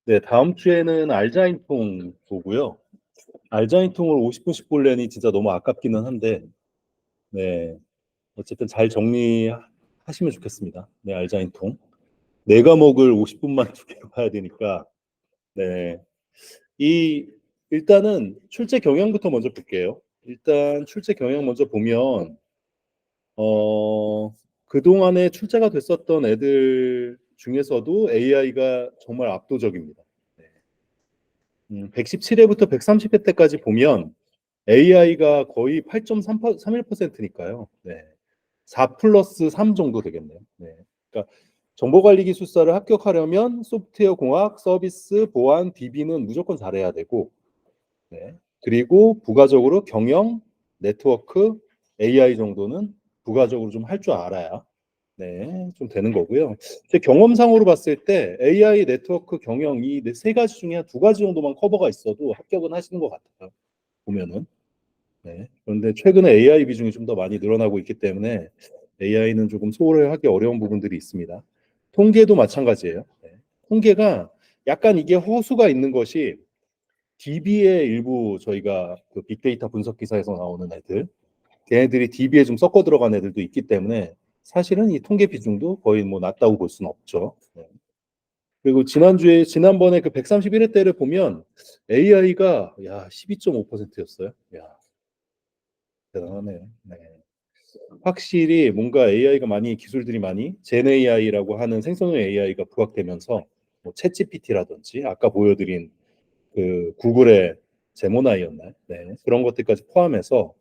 네, 다음 주에는 알자인통 보고요. 알자인통을 50분씩 보려니 진짜 너무 아깝기는 한데, 네, 어쨌든 잘 정리하시면 좋겠습니다. 네, 알자인통. 네 과목을 50분만 두 개로 봐야 되니까, 네, 이 일단은 출제 경향부터 먼저 볼게요. 일단 출제 경향 먼저 보면, 그동안에 출제가 됐었던 애들 중에서도 AI가 정말 압도적입니다. 네. 117회부터 130회 때까지 보면 AI가 거의 8.31%니까요. 네. 4 플러스 3 정도 되겠네요. 네. 그러니까 정보관리기술사를 합격하려면 소프트웨어 공학, 서비스, 보안, DB는 무조건 잘해야 되고, 네. 그리고 부가적으로 경영, 네트워크, AI 정도는 부가적으로 좀 할 줄 알아야 네, 좀 되는 거고요. 제 경험상으로 봤을 때 AI, 네트워크, 경영 이 세 가지 중에 한 두 가지 정도만 커버가 있어도 합격은 하시는 것 같아요. 보면은. 네. 그런데 최근에 AI 비중이 좀 더 많이 늘어나고 있기 때문에 AI는 조금 소홀하기 어려운 부분들이 있습니다. 통계도 마찬가지예요. 네. 통계가 약간 이게 허수가 있는 것이 DB의 일부 저희가 그 빅데이터 분석 기사에서 나오는 애들, 걔네들이 DB에 좀 섞어 들어간 애들도 있기 때문에 사실은 이 통계 비중도 거의 뭐 낮다고 볼 수는 없죠. 네. 그리고 지난번에 그 131회 때를 보면 AI가 야 12.5%였어요. 야 대단하네요. 네. 확실히 뭔가 AI가 많이 기술들이 많이 젠 AI라고 하는 생성형 AI가 부각되면서 뭐 챗GPT라든지 아까 보여드린 그 구글의 제모나이였나요? 네. 그런 것들까지 포함해서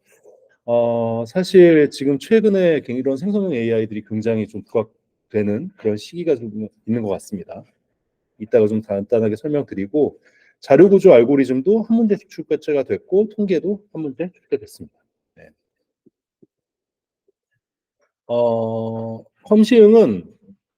사실 지금 최근에 이런 생성형 AI들이 굉장히 좀 부각되는 그런 시기가 좀 있는 것 같습니다. 이따가 좀 간단하게 설명드리고 자료구조 알고리즘도 한 문제씩 출제가 됐고 통계도 한 문제 출제됐습니다. 네. 컴시응은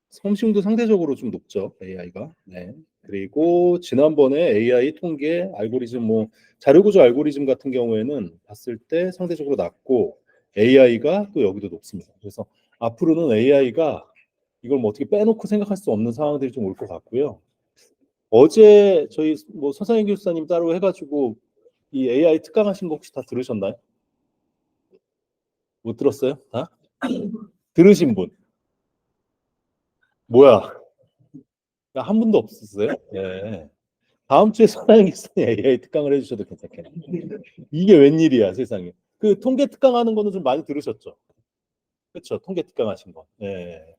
섬시응도 상대적으로 좀 높죠 AI가. 네. 그리고 지난번에 AI 통계 알고리즘 뭐 자료구조 알고리즘 같은 경우에는 봤을 때 상대적으로 낮고 AI가 또 여기도 높습니다. 그래서 앞으로는 AI가 이걸 뭐 어떻게 빼놓고 생각할 수 없는 상황들이 좀 올 것 같고요. 어제 저희 뭐 서상인 교수님 따로 해가지고 이 AI 특강하신 거 혹시 다 들으셨나요? 못 들었어요? 다? 들으신 분? 뭐야? 한 분도 없었어요? 예. 다음 주에 서상인 교수님 AI 특강을 해주셔도 괜찮겠네요. 이게 웬일이야 세상에. 그 통계 특강하는 거는 좀 많이 들으셨죠? 그렇죠? 통계 특강하신 거. 예.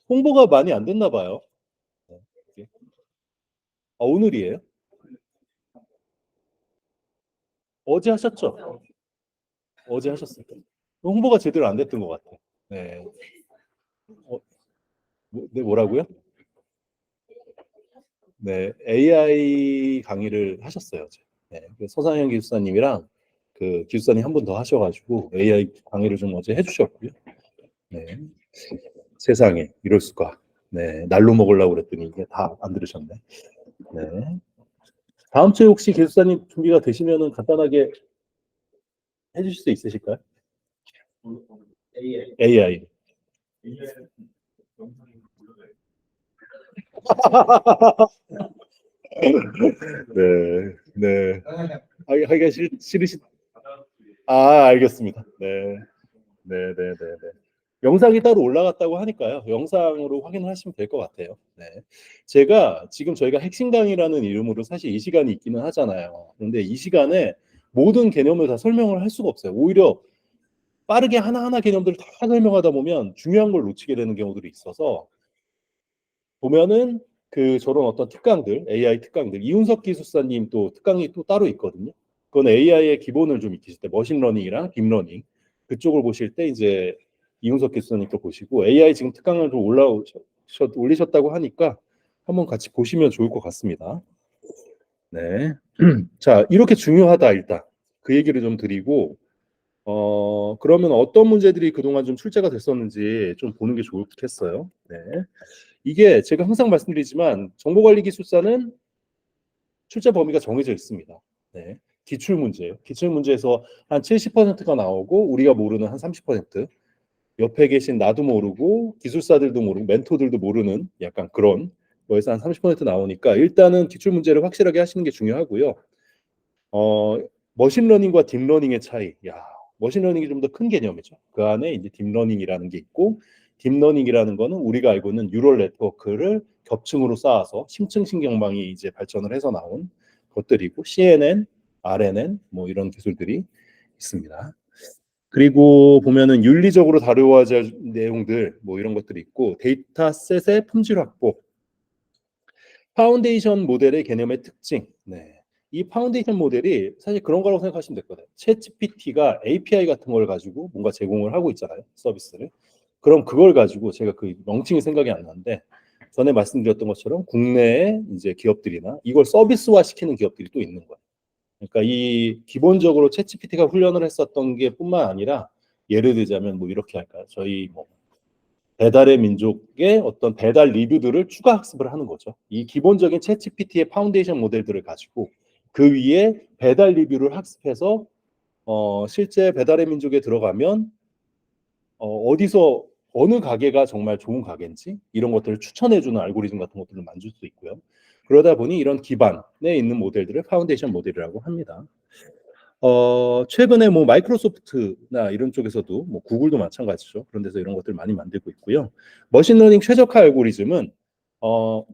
홍보가 많이 안 됐나 봐요. 네. 오늘이에요? 어제 하셨죠? 어제 하셨어요. 홍보가 제대로 안 됐던 것 같아요. 네. 네, 뭐라고요? 네, AI 강의를 하셨어요. 어제. 네, 그 서상현 기술사님이랑 그 기술사님 한 분 더 하셔가지고 AI 강의를 좀 어제 해주셨고요. 네, 세상에 이럴 수가. 네, 날로 먹으려고 그랬더니 이게 다 안 들으셨네. 네. 다음 주에 혹시 기술사님 준비가 되시면은 간단하게 해주실 수 있으실까요? AI. 네, 네. 하기가 싫으시. 알겠습니다. 네, 네, 네, 네, 네. 영상이 따로 올라갔다고 하니까요. 영상으로 확인을 하시면 될 것 같아요. 네. 제가 지금 저희가 핵심 강의라는 이름으로 사실 이 시간이 있기는 하잖아요. 그런데 이 시간에 모든 개념을 다 설명을 할 수가 없어요. 오히려 빠르게 하나하나 개념들을 다 설명하다 보면 중요한 걸 놓치게 되는 경우들이 있어서 보면은 그 저런 어떤 특강들, AI 특강들, 이훈석 기술사님 또 특강이 또 따로 있거든요. 그건 AI의 기본을 좀 익히실 때 머신러닝이랑 딥러닝 그쪽을 보실 때 이제 이훈석 기술사님 거 보시고 AI 지금 특강을 좀 올리셨다고 하니까 한번 같이 보시면 좋을 것 같습니다. 네. 자, 이렇게 중요하다 일단 그 얘기를 좀 드리고 그러면 어떤 문제들이 그동안 좀 출제가 됐었는지 좀 보는 게 좋겠어요. 네. 이게 제가 항상 말씀드리지만 정보관리기술사는 출제 범위가 정해져 있습니다. 네. 기출 문제예요. 기출 문제에서 한 70%가 나오고 우리가 모르는 한 30%, 옆에 계신 나도 모르고 기술사들도 모르고 멘토들도 모르는 약간 그런 거에서 한 30% 나오니까 일단은 기출 문제를 확실하게 하시는 게 중요하고요. 머신러닝과 딥러닝의 차이. 머신러닝이 좀 더 큰 개념이죠. 그 안에 이제 딥러닝이라는 게 있고, 딥러닝이라는 거는 우리가 알고 있는 뉴럴 네트워크를 겹층으로 쌓아서 심층신경망이 이제 발전을 해서 나온 것들이고, CNN, RNN 뭐 이런 기술들이 있습니다. 그리고 보면은 윤리적으로 다루어야 할 내용들 뭐 이런 것들이 있고, 데이터셋의 품질 확보, 파운데이션 모델의 개념의 특징. 네. 이 파운데이션 모델이 사실 그런 거라고 생각하시면 될 거예요. 챗GPT가 API 같은 걸 가지고 뭔가 제공을 하고 있잖아요. 서비스를. 그럼 그걸 가지고 제가 그 명칭이 생각이 안 나는데, 전에 말씀드렸던 것처럼 국내의 이제 기업들이나 이걸 서비스화 시키는 기업들이 또 있는 거예요. 그러니까 이 기본적으로 챗GPT가 훈련을 했었던 게 뿐만 아니라, 예를 들자면 뭐 이렇게 할까요? 저희 뭐 배달의 민족의 어떤 배달 리뷰들을 추가 학습을 하는 거죠. 이 기본적인 챗GPT의 파운데이션 모델들을 가지고 그 위에 배달 리뷰를 학습해서 실제 배달의 민족에 들어가면 어디서 어느 가게가 정말 좋은 가게인지 이런 것들을 추천해주는 알고리즘 같은 것들을 만들 수 있고요. 그러다 보니 이런 기반에 있는 모델들을 파운데이션 모델이라고 합니다. 최근에 뭐 마이크로소프트나 이런 쪽에서도 뭐 구글도 마찬가지죠. 그런 데서 이런 것들 많이 만들고 있고요. 머신러닝 최적화 알고리즘은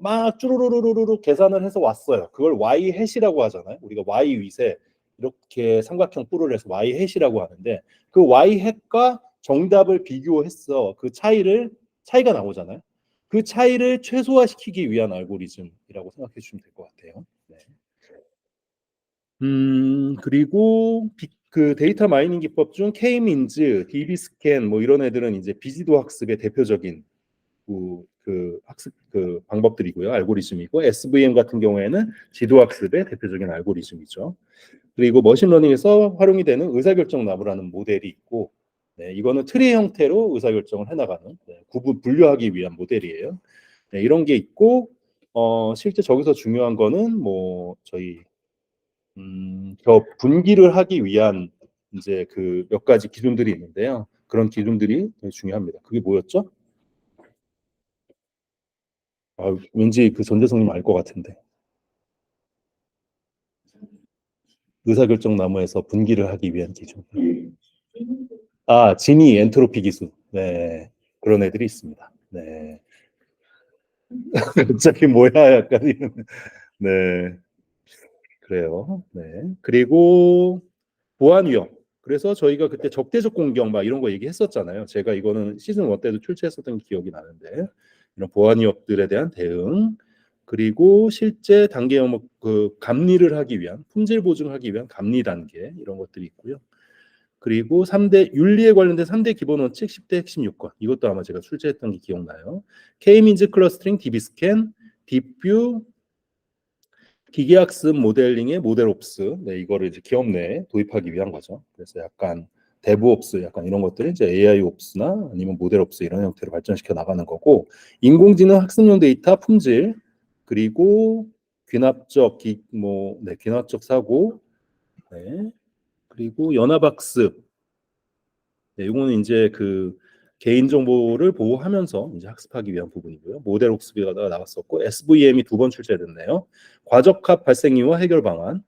막 쭈루루루루루 계산을 해서 왔어요. 그걸 Y 해시라고 하잖아요. 우리가 Y 윗에 이렇게 삼각형 뿔을 해서 Y 해시라고 하는데, 그 Y 핵과 정답을 비교했어. 그 차이가 나오잖아요. 그 차이를 최소화시키기 위한 알고리즘이라고 생각해 주시면 될 것 같아요. 네. 그리고 그 데이터 마이닝 기법 중 K-민즈, DB스캔 뭐 이런 애들은 이제 비지도 학습의 대표적인 그 학습 그 방법들이고요. 알고리즘이고, SVM 같은 경우에는 지도 학습의 대표적인 알고리즘이죠. 그리고 머신러닝에서 활용이 되는 의사결정 나무라는 모델이 있고, 네, 이거는 트리 형태로 의사결정을 해나가는, 네, 구분 분류하기 위한 모델이에요. 네, 이런 게 있고, 실제 저기서 중요한 거는 뭐 저희 저 분기를 하기 위한 이제 그 몇 가지 기준들이 있는데요. 그런 기준들이 되게 중요합니다. 그게 뭐였죠? 왠지 그 전재성님 알 것 같은데. 의사결정 나무에서 분기를 하기 위한 기준. 지니 엔트로피 기술. 네. 그런 애들이 있습니다. 네. 갑자기 뭐야 약간 이런. 네. 그래요. 네. 그리고 보안 위험. 그래서 저희가 그때 적대적 공격 막 이런 거 얘기했었잖아요. 제가 이거는 시즌 1 때도 출제했었던 기억이 나는데, 이런 보안 위협들에 대한 대응, 그리고 실제 단계 영역 그 감리를 하기 위한, 품질 보증하기 위한 감리 단계 이런 것들이 있고요. 그리고 3대 윤리에 관련된 3대 기본 원칙 10대 핵심 요건, 이것도 아마 제가 출제했던 게 기억나요. K-민즈 클러스터링, DB스캔, 딥뷰, 기계학습 모델링의 모델옵스, 네, 이거를 이제 기업 내에 도입하기 위한 거죠. 그래서 약간 데브옵스, 약간 이런 것들을 이제 AI옵스나 아니면 모델옵스 이런 형태로 발전시켜 나가는 거고, 인공지능 학습용 데이터 품질, 그리고 귀납적 사고, 네, 그리고 연합학습, 네, 이거는 이제 그 개인 정보를 보호하면서 이제 학습하기 위한 부분이고요. 모델 학습이 나왔었고, SVM이 2번 출제됐네요. 과적합 발생 이유와 해결 방안,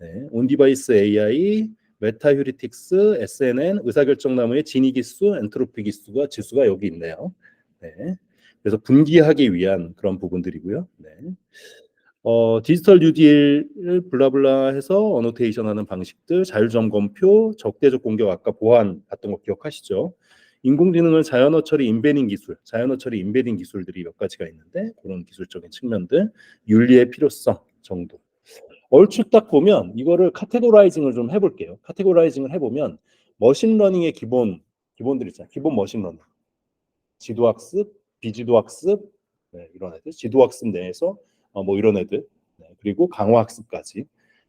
네, 온디바이스 AI, 메타 휴리틱스, SNN, 의사결정 나무의 진위 기수, 엔트로피 기수가 지수가 여기 있네요. 네. 그래서 분기하기 위한 그런 부분들이고요. 네. 디지털 뉴딜을 블라블라 해서 어노테이션 하는 방식들, 자율점검표, 적대적 공격, 아까 보안 봤던 거 기억하시죠? 인공지능은 자연어 처리 인베딩 기술, 자연어 처리 인베딩 기술들이 몇 가지가 있는데, 그런 기술적인 측면들, 윤리의 필요성 정도. 얼추 딱 보면 이거를 카테고라이징을 좀 해볼게요. 카테고라이징을 해보면 머신러닝의 기본들 있잖아요. 기본 머신러닝, 지도학습, 비지도학습, 네, 이런 애들, 지도학습 내에서 뭐 이런 애들, 네, 그리고 강화학습까지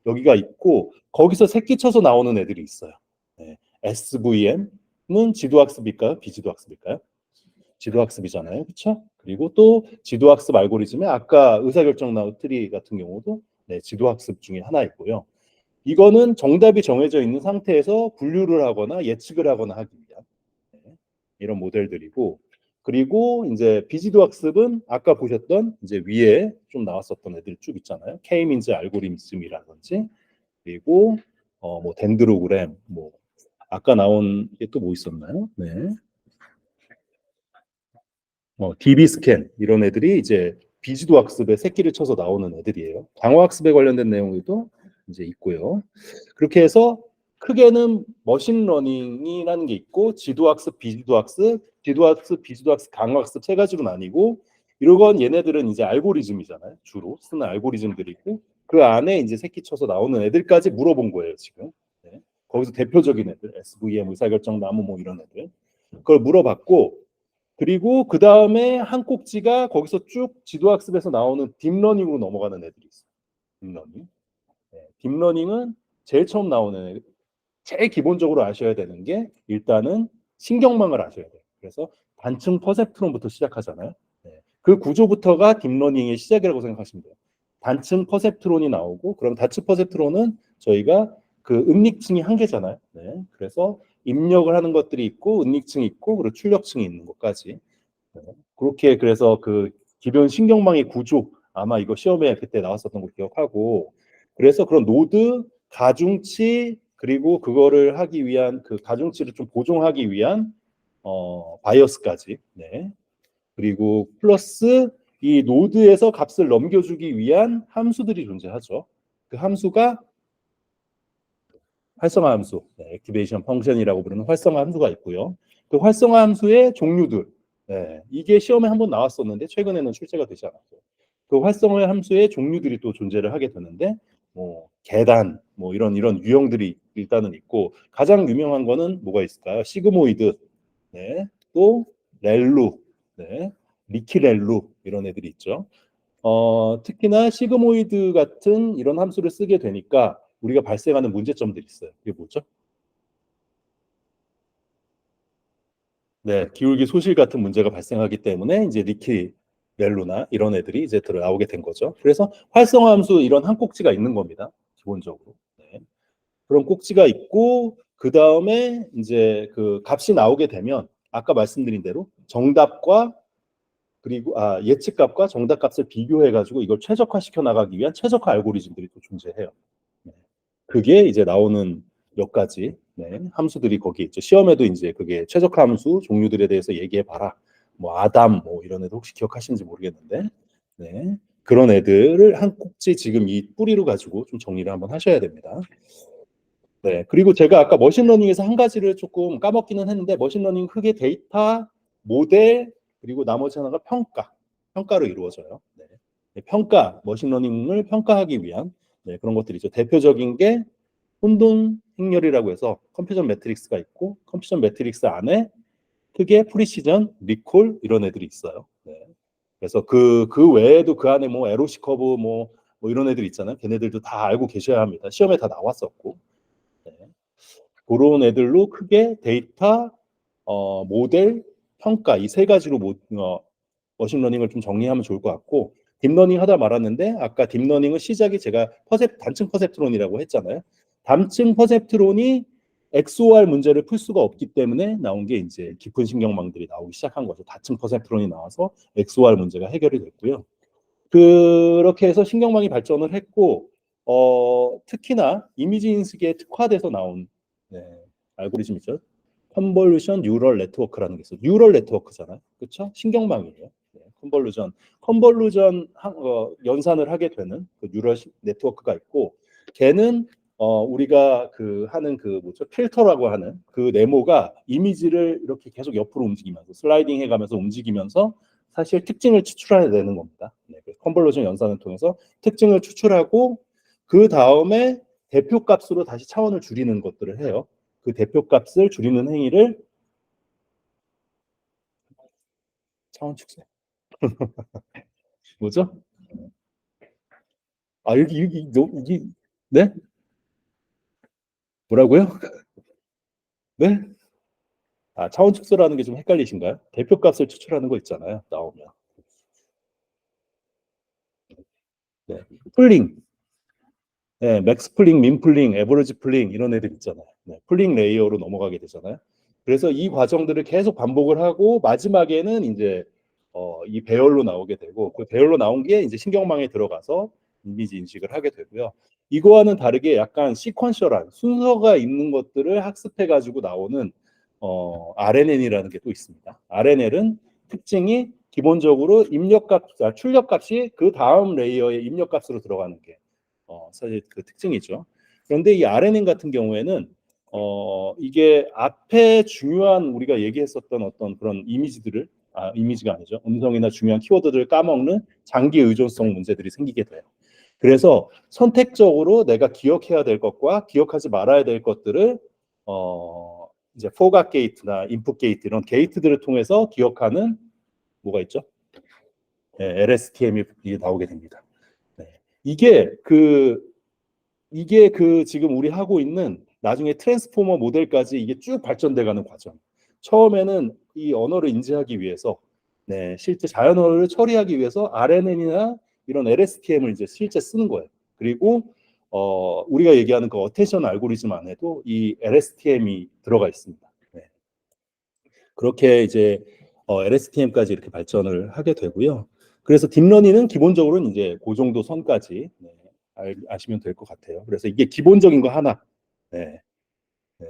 여기가 있고, 거기서 새끼 쳐서 나오는 애들이 있어요. 네, SVM은 지도학습일까요? 비지도학습일까요? 지도학습이잖아요, 그렇죠? 그리고 또 지도학습 알고리즘에 아까 의사결정 나우 트리 같은 경우도, 네, 지도학습 중에 하나이고요. 이거는 정답이 정해져 있는 상태에서 분류를 하거나 예측을 하거나 하기 위한, 네, 이런 모델들이고, 그리고 이제 비지도 학습은 아까 보셨던 이제 위에 좀 나왔었던 애들 쭉 있잖아요. K-민즈 알고리즘이라든지 그리고 뭐 덴드로그램 뭐 아까 나온 게 또 뭐 있었나요? 네. DB 스캔 이런 애들이 이제 비지도 학습에 새끼를 쳐서 나오는 애들이에요. 강화 학습에 관련된 내용도 이제 있고요. 그렇게 해서 크게는 머신러닝이라는 게 있고 지도 학습, 비지도 학습, 지도 학습, 비지도 학습, 강화 학습 세 가지로 나뉘고 이러건 얘네들은 이제 알고리즘이잖아요. 주로 쓰는 알고리즘들이고 그 안에 이제 새끼 쳐서 나오는 애들까지 물어본 거예요, 지금. 네. 거기서 대표적인 애들, SVM, 의사결정 나무 뭐 이런 애들. 그걸 물어봤고 그리고 그 다음에 한 꼭지가 거기서 쭉 지도학습에서 나오는 딥러닝으로 넘어가는 애들이 있어요. 딥러닝. 네, 딥러닝은 제일 처음 나오는 애들. 제일 기본적으로 아셔야 되는 게 일단은 신경망을 아셔야 돼요. 그래서 단층 퍼셉트론부터 시작하잖아요. 네, 그 구조부터가 딥러닝의 시작이라고 생각하시면 돼요. 단층 퍼셉트론이 나오고 그럼 단층 퍼셉트론은 저희가 그 은닉층이 한 개잖아요. 네, 그래서 입력을 하는 것들이 있고 은닉층이 있고 그리고 출력층이 있는 것까지 네. 그렇게 그래서 그 기본 신경망의 구조 아마 이거 시험에 그때 나왔었던 거 기억하고 그래서 그런 노드 가중치 그리고 그거를 하기 위한 그 가중치를 좀 보정하기 위한 바이어스까지 네. 그리고 플러스 이 노드에서 값을 넘겨주기 위한 함수들이 존재하죠. 그 함수가 활성화 함수, 네, 액티베이션 펑션이라고 부르는 활성화 함수가 있고요. 그 활성화 함수의 종류들, 네, 이게 시험에 한번 나왔었는데 최근에는 출제가 되지 않았어요. 그 활성화 함수의 종류들이 또 존재를 하게 되는데, 뭐 계단, 뭐 이런 유형들이 일단은 있고 가장 유명한 거는 뭐가 있을까요? 시그모이드, 네, 또 렐루, 네, 리키렐루 이런 애들이 있죠. 특히나 시그모이드 같은 이런 함수를 쓰게 되니까 우리가 발생하는 문제점들이 있어요. 이게 뭐죠? 네, 기울기 소실 같은 문제가 발생하기 때문에 이제 리키 렐루나 이런 애들이 이제 들어 나오게 된 거죠. 그래서 활성화 함수 이런 한 꼭지가 있는 겁니다. 기본적으로. 네. 그런 꼭지가 있고 그 다음에 이제 그 값이 나오게 되면 아까 말씀드린 대로 정답과 그리고 예측값과 정답값을 비교해 가지고 이걸 최적화시켜 나가기 위한 최적화 알고리즘들이 또 존재해요. 네. 그게 이제 나오는 몇 가지 함수들이 거기 있죠. 시험에도 이제 그게 최적화 함수 종류들에 대해서 얘기해 봐라. 뭐 아담 뭐 이런 애들 혹시 기억하시는지 모르겠는데 네. 그런 애들을 한 꼭지 지금 이 뿌리로 가지고 좀 정리를 한번 하셔야 됩니다. 네. 그리고 제가 아까 머신러닝에서 한 가지를 조금 까먹기는 했는데 머신러닝 크게 데이터, 모델, 그리고 나머지 하나가 평가로 이루어져요. 네. 평가, 머신러닝을 평가하기 위한 그런 것들이죠. 대표적인 게 혼돈 행렬이라고 해서 컴퓨전 매트릭스가 있고 컴퓨전 매트릭스 안에 크게 프리시전, 리콜 이런 애들이 있어요. 네. 그래서 그 외에도 그 안에 뭐 에로시 커브 뭐 이런 애들 있잖아요. 걔네들도 다 알고 계셔야 합니다. 시험에 다 나왔었고. 네. 그런 애들로 크게 데이터, 모델, 평가 이 세 가지로 머신러닝을 좀 정리하면 좋을 것 같고 딥러닝 하다 말았는데 아까 딥러닝은 시작이 제가 단층 퍼셉트론이라고 했잖아요. 단층 퍼셉트론이 XOR 문제를 풀 수가 없기 때문에 나온 게 이제 깊은 신경망들이 나오기 시작한 거죠. 다층 퍼셉트론이 나와서 XOR 문제가 해결이 됐고요. 그렇게 해서 신경망이 발전을 했고 특히나 이미지 인식에 특화돼서 나온 네, 알고리즘이죠. 컨볼루션 뉴럴 네트워크라는 게 있어요. 뉴럴 네트워크잖아요. 그렇죠? 신경망이에요. 네, 컨볼루션 연산을 하게 되는 그 뉴럴 네트워크가 있고 걔는 우리가 그 하는 그 뭐죠? 필터라고 하는 그 네모가 이미지를 이렇게 계속 옆으로 움직이면서 슬라이딩 해가면서 움직이면서 사실 특징을 추출해야 되는 겁니다. 네, 컨볼루션 연산을 통해서 특징을 추출하고 그 다음에 대표값으로 다시 차원을 줄이는 것들을 해요. 그 대표값을 줄이는 행위를 차원 축소. 뭐죠? 여기 네? 뭐라고요? 네? 차원 축소라는 게 좀 헷갈리신가요? 대표값을 추출하는 거 있잖아요. 나오면. 네. 풀링. 네, 맥스 풀링, 민 풀링, 에버리지 풀링 이런 애들 있잖아요. 네, 풀링 레이어로 넘어가게 되잖아요. 그래서 이 과정들을 계속 반복을 하고 마지막에는 이제 이 배열로 나오게 되고 그 배열로 나온 게 이제 신경망에 들어가서 이미지 인식을 하게 되고요. 이거와는 다르게 약간 시퀀셜한 순서가 있는 것들을 학습해 가지고 나오는 RNN이라는 게 또 있습니다. RNN은 특징이 기본적으로 출력값이 그 다음 레이어의 입력값으로 들어가는 게 사실 그 특징이죠. 그런데 이 RNN 같은 경우에는 이게 앞에 중요한 우리가 얘기했었던 어떤 그런 이미지들을 이미지가 아니죠. 음성이나 중요한 키워드들을 까먹는 장기 의존성 문제들이 생기게 돼요. 그래서 선택적으로 내가 기억해야 될 것과 기억하지 말아야 될 것들을 이제 포각 게이트나 인풋 게이트 이런 게이트들을 통해서 기억하는 뭐가 있죠? 네, LSTM이 나오게 됩니다. 네. 이게 그 지금 우리 하고 있는 나중에 트랜스포머 모델까지 이게 쭉 발전돼가는 과정. 처음에는 이 언어를 인지하기 위해서 실제 자연 언어를 처리하기 위해서 RNN이나 이런 LSTM을 이제 실제 쓰는 거예요. 그리고 우리가 얘기하는 그 어텐션 알고리즘 안에도 이 LSTM이 들어가 있습니다. 네. 그렇게 이제 LSTM까지 이렇게 발전을 하게 되고요. 그래서 딥러닝은 기본적으로는 이제 그 정도 선까지 아시면 될 것 같아요. 그래서 이게 기본적인 거 하나. 네. 네.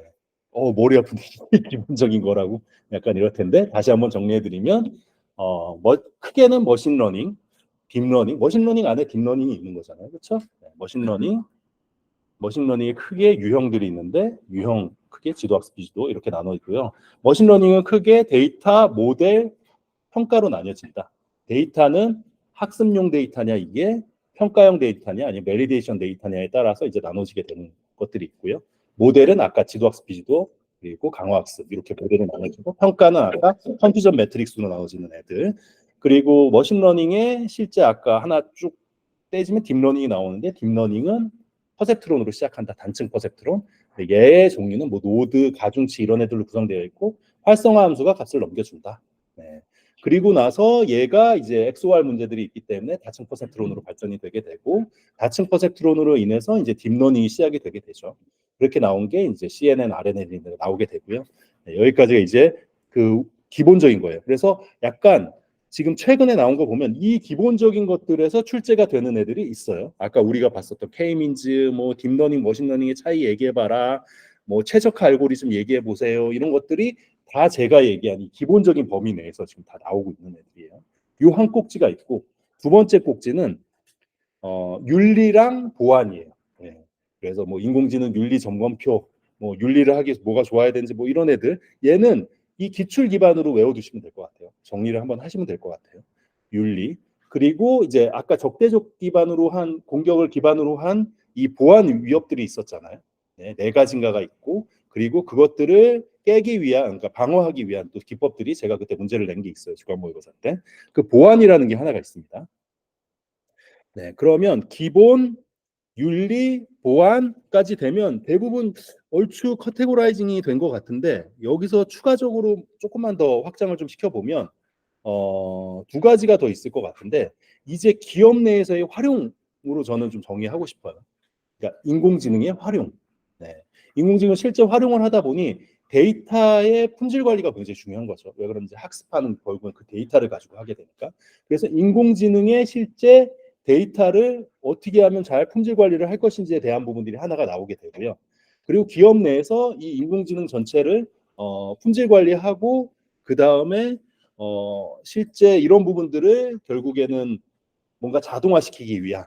머리 아픈데 기본적인 거라고 약간 이럴 텐데 다시 한번 정리해드리면 크게는 머신러닝, 딥러닝, 머신러닝 안에 딥러닝이 있는 거잖아요, 그렇죠? 네. 머신러닝의 크게 유형들이 있는데 유형 크게 지도학습 비지도 이렇게 나눠 있고요. 머신러닝은 크게 데이터, 모델, 평가로 나뉘어진다. 데이터는 학습용 데이터냐 이게 평가형 데이터냐 아니면 밸리데이션 데이터냐에 따라서 이제 나눠지게 되는 것들이 있고요. 모델은 아까 지도학습 비지도 그리고 강화학습 이렇게 모델이 나눠지고 평가는 아까 컨퓨전 매트릭스로 나눠지는 애들 그리고 머신러닝에 실제 아까 하나 쭉 떼지면 딥러닝이 나오는데 딥러닝은 퍼셉트론으로 시작한다. 단층 퍼셉트론. 얘의 종류는 뭐 노드, 가중치 이런 애들로 구성되어 있고 활성화 함수가 값을 넘겨준다. 네. 그리고 나서 얘가 이제 XOR 문제들이 있기 때문에 다층 퍼셉트론으로 발전이 되게 되고 다층 퍼셉트론으로 인해서 이제 딥러닝이 시작이 되게 되죠. 그렇게 나온 게 이제 CNN, RNN이 나오게 되고요. 네, 여기까지가 이제 그 기본적인 거예요. 그래서 약간 지금 최근에 나온 거 보면 이 기본적인 것들에서 출제가 되는 애들이 있어요. 아까 우리가 봤었던 K-민즈, 뭐 딥러닝, 머신러닝의 차이 얘기해봐라, 뭐 최적화 알고리즘 얘기해보세요. 이런 것들이 다 제가 얘기한 이 기본적인 범위 내에서 지금 다 나오고 있는 애들이에요. 요 한 꼭지가 있고 두 번째 꼭지는 윤리랑 보안이에요. 네. 그래서 뭐 인공지능 윤리 점검표, 뭐 윤리를 하기 위해서 뭐가 좋아야 되는지 뭐 이런 애들 얘는 이 기출 기반으로 외워두시면 될 것 같아요. 정리를 한번 하시면 될 것 같아요. 윤리 그리고 이제 아까 적대적 기반으로 한 공격을 기반으로 한 이 보안 위협들이 있었잖아요. 네 가지인가가 있고 그리고 그것들을 깨기 위한 그러니까 방어하기 위한 또 기법들이 제가 그때 문제를 낸 게 있어요. 주간모의고사 때. 그 보안이라는 게 하나가 있습니다. 네, 그러면 기본, 윤리, 보안까지 되면 대부분 얼추 카테고라이징이 된 것 같은데 여기서 추가적으로 조금만 더 확장을 좀 시켜보면 두 가지가 더 있을 것 같은데 이제 기업 내에서의 활용으로 저는 좀 정의하고 싶어요. 그러니까 인공지능의 활용. 네. 인공지능 실제 활용을 하다 보니 데이터의 품질 관리가 굉장히 중요한 거죠. 왜 그런지 학습하는 결국은 그 데이터를 가지고 하게 되니까. 그래서 인공지능의 실제 데이터를 어떻게 하면 잘 품질 관리를 할 것인지에 대한 부분들이 하나가 나오게 되고요. 그리고 기업 내에서 이 인공지능 전체를 품질 관리하고 그 다음에 실제 이런 부분들을 결국에는 뭔가 자동화시키기 위한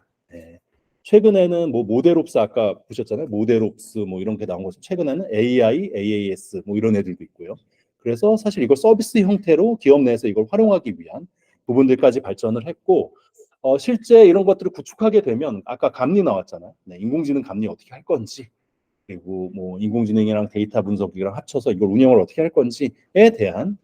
최근에는 뭐 모델옵스 아까 보셨잖아요. 모델옵스 뭐 이런 게 나온 것처럼 최근에는 AI, AAS 뭐 이런 애들도 있고요. 그래서 사실 이걸 서비스 형태로 기업 내에서 이걸 활용하기 위한 부분들까지 발전을 했고 실제 이런 것들을 구축하게 되면 아까 감리 나왔잖아요. 네, 인공지능 감리 어떻게 할 건지 그리고 뭐 인공지능이랑 데이터 분석이랑 합쳐서 이걸 운영을 어떻게 할 건지에 대한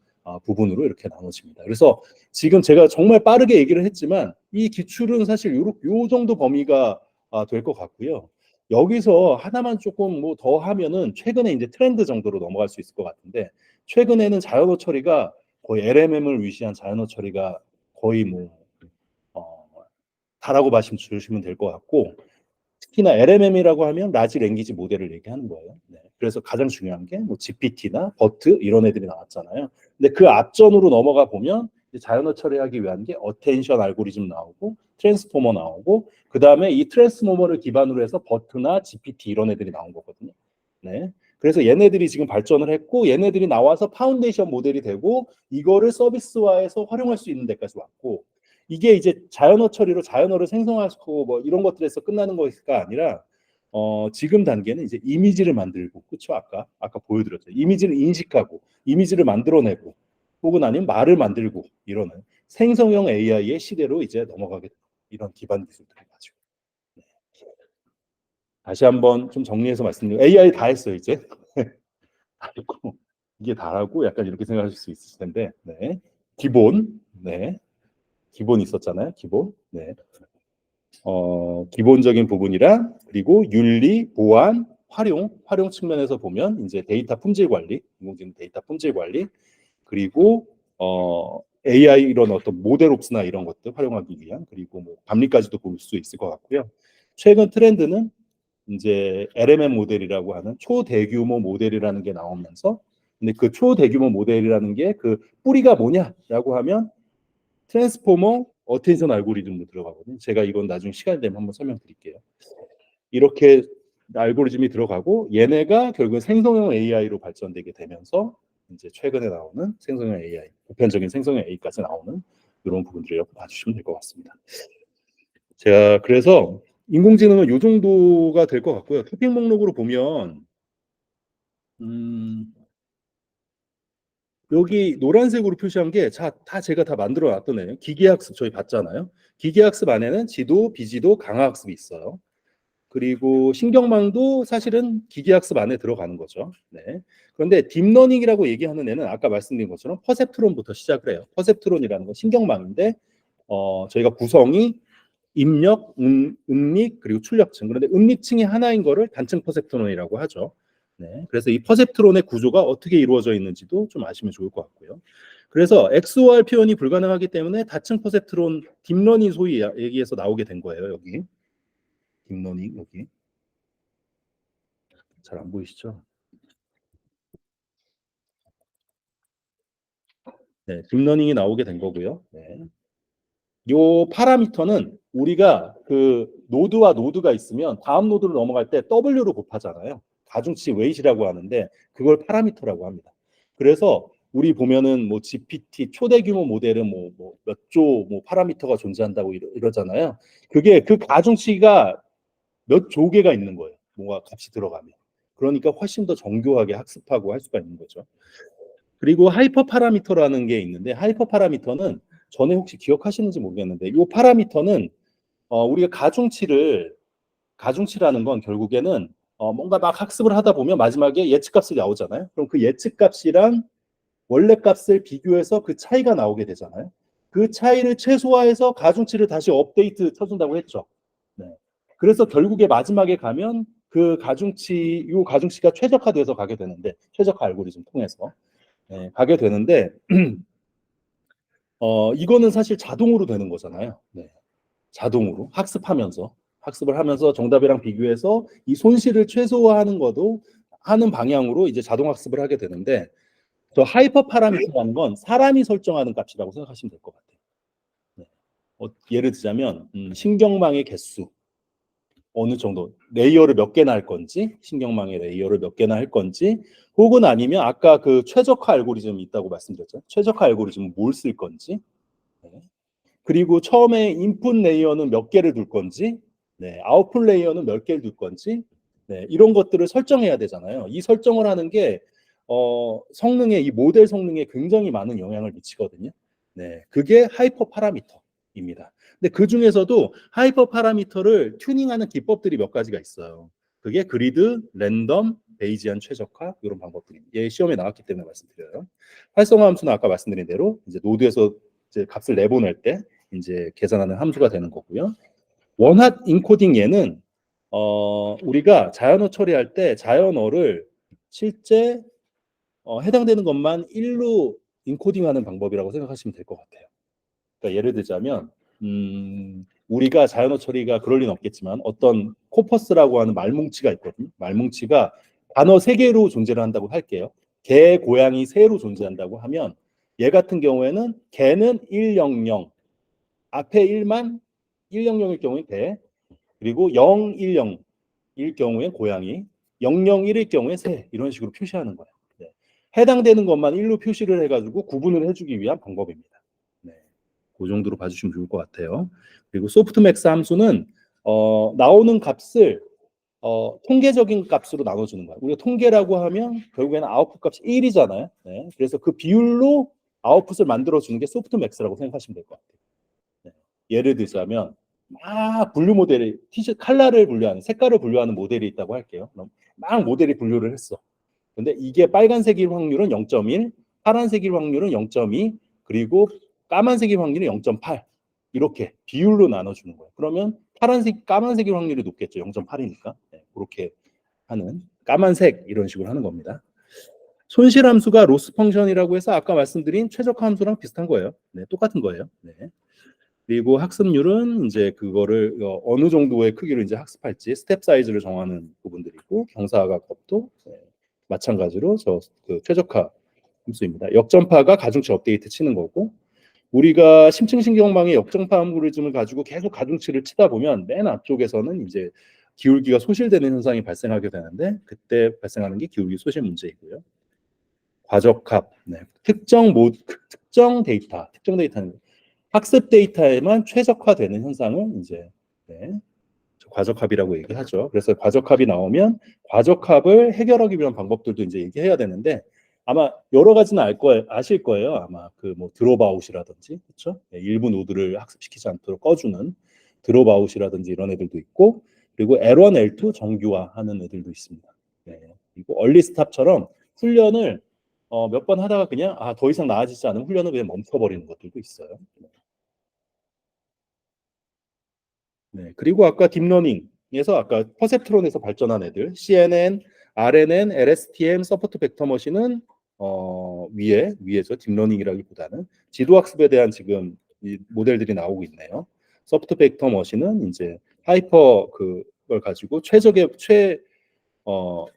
부분으로 이렇게 나눠집니다. 그래서 지금 제가 정말 빠르게 얘기를 했지만 이 기출은 사실 요 정도 범위가 될 것 같고요. 여기서 하나만 조금 뭐 더 하면은 최근에 이제 트렌드 정도로 넘어갈 수 있을 것 같은데 최근에는 자연어 처리가 거의 LMM을 위시한 자연어 처리가 거의 뭐 다라고 말씀 주시면 될 것 같고 특히나 LMM이라고 하면 라지 랭귀지 모델을 얘기하는 거예요. 네. 그래서 가장 중요한 게 뭐 GPT나 버트 이런 애들이 나왔잖아요. 근데 그 앞전으로 넘어가 보면 자연어 처리하기 위한 게 어텐션 알고리즘 나오고 트랜스포머 나오고 그 다음에 이 트랜스포머를 기반으로 해서 버트나 GPT 이런 애들이 나온 거거든요. 네. 그래서 얘네들이 지금 발전을 했고 얘네들이 나와서 파운데이션 모델이 되고 이거를 서비스화해서 활용할 수 있는 데까지 왔고 이게 이제 자연어 처리로 자연어를 생성하고 뭐 이런 것들에서 끝나는 것이 아니라 지금 단계는 이제 이미지를 만들고 그렇죠 아까 보여드렸죠 이미지를 인식하고 이미지를 만들어내고 혹은 아니면 말을 만들고 이러는 생성형 AI의 시대로 이제 넘어가게 이런 기반 기술들을 가지고 다시 한번 좀 정리해서 말씀드리면 AI 다 했어요 이제 다 했고 이게 다라고 약간 이렇게 생각하실 수 있을 텐데 네. 기본 있었잖아요 기본 네. 기본적인 부분이랑 그리고 윤리, 보안, 활용 측면에서 보면 이제 데이터 품질 관리, 인공지능 데이터 품질 관리, 그리고 AI 이런 어떤 모델 옵스나 이런 것들 활용하기 위한 그리고 뭐 감리까지도 볼 수 있을 것 같고요. 최근 트렌드는 이제 LMM 모델이라고 하는 초대규모 모델이라는 게 나오면서 근데 그 초대규모 모델이라는 게 그 뿌리가 뭐냐라고 하면 트랜스포머 어텐션 알고리즘으로 들어가거든요. 제가 이건 나중에 시간 되면 한번 설명드릴게요. 이렇게 알고리즘이 들어가고 얘네가 결국 생성형 AI로 발전되게 되면서 이제 최근에 나오는 생성형 AI, 보편적인 생성형 AI까지 나오는 이런 부분들을 봐주시면 될 것 같습니다. 제가 그래서 인공지능은 이 정도가 될 것 같고요. 토픽 목록으로 보면 여기 노란색으로 표시한 게 다 제가 다 만들어 놨던 애예요. 기계학습 저희 봤잖아요. 기계학습 안에는 지도, 비지도, 강화학습이 있어요. 그리고 신경망도 사실은 기계학습 안에 들어가는 거죠. 네. 그런데 딥러닝이라고 얘기하는 애는 아까 말씀드린 것처럼 퍼셉트론부터 시작을 해요. 퍼셉트론이라는 건 신경망인데 저희가 구성이 입력, 음릭 그리고 출력층. 그런데 음릭층이 하나인 거를 단층 퍼셉트론이라고 하죠. 네. 그래서 이 퍼셉트론의 구조가 어떻게 이루어져 있는지도 좀 아시면 좋을 것 같고요. 그래서 XOR 표현이 불가능하기 때문에 다층 퍼셉트론 딥러닝 소위 얘기해서 나오게 된 거예요. 여기 딥러닝 여기 잘 안 보이시죠? 네, 딥러닝이 나오게 된 거고요. 네. 요 파라미터는 우리가 그 노드와 노드가 있으면 다음 노드로 넘어갈 때 W로 곱하잖아요. 가중치 웨이트라고 하는데 그걸 파라미터라고 합니다. 그래서 우리 보면은 뭐 GPT 초대 규모 모델은 뭐 몇 조 뭐 파라미터가 존재한다고 이러잖아요. 그게 그 가중치가 몇 조개가 있는 거예요. 뭔가 값이 들어가면. 그러니까 훨씬 더 정교하게 학습하고 할 수가 있는 거죠. 그리고 하이퍼 파라미터라는 게 있는데 하이퍼 파라미터는 전에 혹시 기억하시는지 모르겠는데 이 파라미터는 우리가 가중치라는 건 결국에는 뭔가 막 학습을 하다 보면 마지막에 예측값이 나오잖아요. 그럼 그 예측값이랑 원래 값을 비교해서 그 차이가 나오게 되잖아요. 그 차이를 최소화해서 가중치를 다시 업데이트 쳐준다고 했죠. 네. 그래서 결국에 마지막에 가면 그 가중치가 최적화돼서 가게 되는데 최적화 알고리즘 통해서 가게 되는데 이거는 사실 자동으로 되는 거잖아요. 네. 자동으로 학습을 하면서 정답이랑 비교해서 이 손실을 최소화하는 것도 하는 방향으로 이제 자동 학습을 하게 되는데 저 하이퍼 파라미터라는 건 사람이 설정하는 값이라고 생각하시면 될 것 같아요. 네. 예를 들자면 신경망의 개수 어느 정도 레이어를 몇 개나 할 건지 신경망의 레이어를 몇 개나 할 건지 혹은 아니면 아까 그 최적화 알고리즘이 있다고 말씀드렸죠. 최적화 알고리즘은 뭘 쓸 건지 네. 그리고 처음에 인풋 레이어는 몇 개를 둘 건지 네. 아웃풋 레이어는 몇 개를 둘 건지 네. 이런 것들을 설정해야 되잖아요. 이 설정을 하는 게 성능에 이 모델 성능에 굉장히 많은 영향을 미치거든요. 네. 그게 하이퍼 파라미터입니다. 근데 그 중에서도 하이퍼 파라미터를 튜닝하는 기법들이 몇 가지가 있어요. 그게 그리드, 랜덤, 베이지안 최적화 이런 방법들입니다. 예, 시험에 나왔기 때문에 말씀드려요. 활성화 함수는 아까 말씀드린 대로 이제 노드에서 이제 값을 내보낼 때 이제 계산하는 함수가 되는 거고요. 원핫 인코딩 얘는 우리가 자연어 처리할 때 자연어를 실제 해당되는 것만 1로 인코딩하는 방법이라고 생각하시면 될 것 같아요. 그러니까 예를 들자면 우리가 자연어 처리가 그럴 리는 없겠지만 어떤 코퍼스라고 하는 말뭉치가 있거든요. 말뭉치가 단어 3개로 존재를 한다고 할게요. 개, 고양이, 새로 존재한다고 하면 얘 같은 경우에는 개는 100 앞에 1만 100일 경우에 개, 그리고 010일 경우에 고양이, 001일 경우에 새, 이런 식으로 표시하는 거예요. 네. 해당되는 것만 1로 표시를 해가지고 구분을 해주기 위한 방법입니다. 네. 그 정도로 봐주시면 좋을 것 같아요. 그리고 소프트맥스 함수는 나오는 값을 통계적인 값으로 나눠주는 거예요. 우리가 통계라고 하면 결국에는 아웃풋 값이 1이잖아요. 네. 그래서 그 비율로 아웃풋을 만들어주는 게 소프트맥스라고 생각하시면 될 것 같아요. 네. 예를 들자면 막 분류 모델이 티셔츠 컬러를 분류하는, 색깔을 분류하는 모델이 있다고 할게요. 그럼 막 모델이 분류를 했어. 근데 이게 빨간색일 확률은 0.1, 파란색일 확률은 0.2, 그리고 까만색일 확률은 0.8. 이렇게 비율로 나눠주는 거예요. 그러면 파란색, 까만색일 확률이 높겠죠. 0.8이니까. 네, 그렇게 하는 까만색 이런 식으로 하는 겁니다. 손실함수가 로스 펑션이라고 해서 아까 말씀드린 최적화 함수랑 비슷한 거예요. 네, 똑같은 거예요. 네. 그리고 학습률은 이제 그거를 어느 정도의 크기로 이제 학습할지 스텝 사이즈를 정하는 부분들이고, 경사가 값도 마찬가지로 그 최적화 함수입니다. 역전파가 가중치 업데이트 치는 거고, 우리가 심층신경망의 역전파 알고리즘을 가지고 계속 가중치를 치다 보면 맨 앞쪽에서는 이제 기울기가 소실되는 현상이 발생하게 되는데, 그때 발생하는 게 기울기 소실 문제이고요. 과적합, 네. 특정 데이터는 학습 데이터에만 최적화되는 현상을 이제 네, 과적합이라고 얘기하죠. 그래서 과적합이 나오면 과적합을 해결하기 위한 방법들도 이제 얘기해야 되는데, 아마 여러 가지는 아실 거예요. 아마 그 뭐 드롭아웃이라든지, 그렇죠? 네, 일부 노드를 학습시키지 않도록 꺼주는 드롭아웃이라든지 이런 애들도 있고, 그리고 L1, L2 정규화하는 애들도 있습니다. 네. 그리고 얼리스탑처럼 훈련을 몇 번 하다가 그냥 더 이상 나아지지 않으면 훈련을 그냥 멈춰버리는 것들도 있어요. 네, 그리고 아까 딥러닝에서 아까 퍼셉트론에서 발전한 애들 CNN, RNN, LSTM, 서포트 벡터 머신은 위에죠. 딥러닝이라기보다는 지도학습에 대한 지금 이 모델들이 나오고 있네요. 서포트 벡터 머신은 이제 하이퍼 그걸 가지고